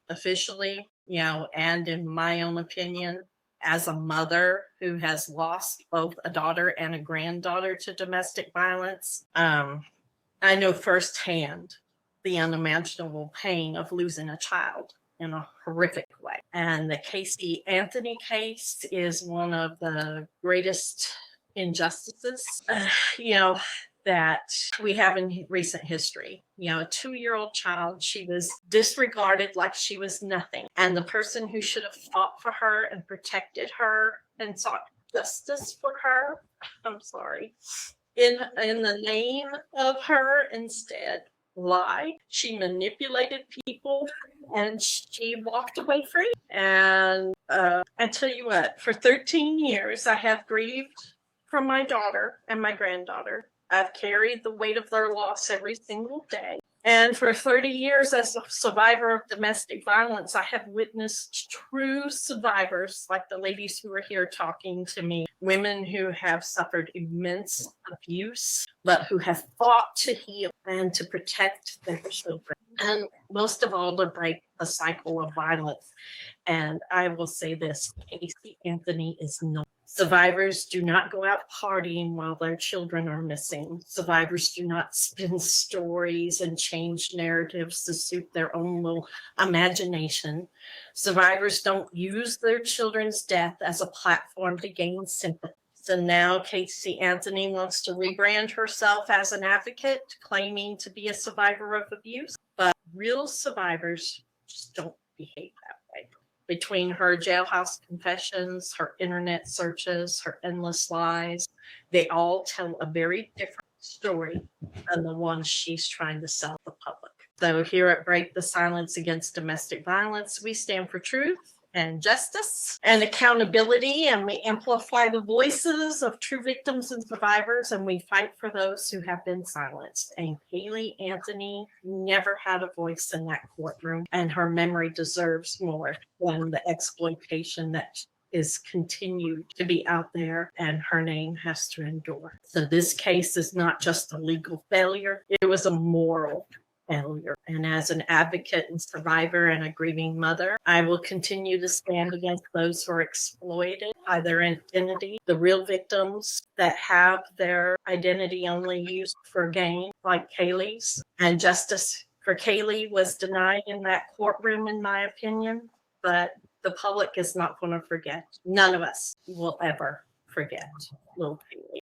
officially, and in my own opinion, as a mother who has lost both a daughter and a granddaughter to domestic violence, I know firsthand the unimaginable pain of losing a child in a horrific way. And the Casey Anthony case is one of the greatest injustices, you know, that we have in recent history. A 2-year-old child, she was disregarded like she was nothing. And the person who should have fought for her and protected her and sought justice for her, I'm sorry, in the name of her instead lied. She manipulated people and she walked away free. And I tell you what, for 13 years, I have grieved for my daughter and my granddaughter. I've carried the weight of their loss every single day. And for 30 years as a survivor of domestic violence, I have witnessed true survivors like the ladies who are here talking to me, women who have suffered immense abuse, but who have fought to heal and to protect their children. And most of all, to break the cycle of violence. And I will say this, Casey Anthony is not. Survivors do not go out partying while their children are missing. Survivors do not spin stories and change narratives to suit their own little imagination. Survivors don't use their children's death as a platform to gain sympathy. So now Casey Anthony wants to rebrand herself as an advocate, claiming to be a survivor of abuse. But real survivors just don't behave that way. Between her jailhouse confessions, her internet searches, her endless lies, they all tell a very different story than the one she's trying to sell the public. So here at Break the Silence Against Domestic Violence, we stand for truth and justice and accountability, and we amplify the voices of true victims and survivors, and we fight for those who have been silenced. And Kaylee Anthony never had a voice in that courtroom, and her memory deserves more than the exploitation that is continued to be out there, and her name has to endure. So this case is not just a legal failure, it was a moral failure. And as an advocate and survivor and a grieving mother, I will continue to stand against those who are exploited by their identity, the real victims that have their identity only used for gain, like Kaylee's. And justice for Kaylee was denied in that courtroom, in my opinion, but the public is not going to forget. None of us will ever forget little Kaylee.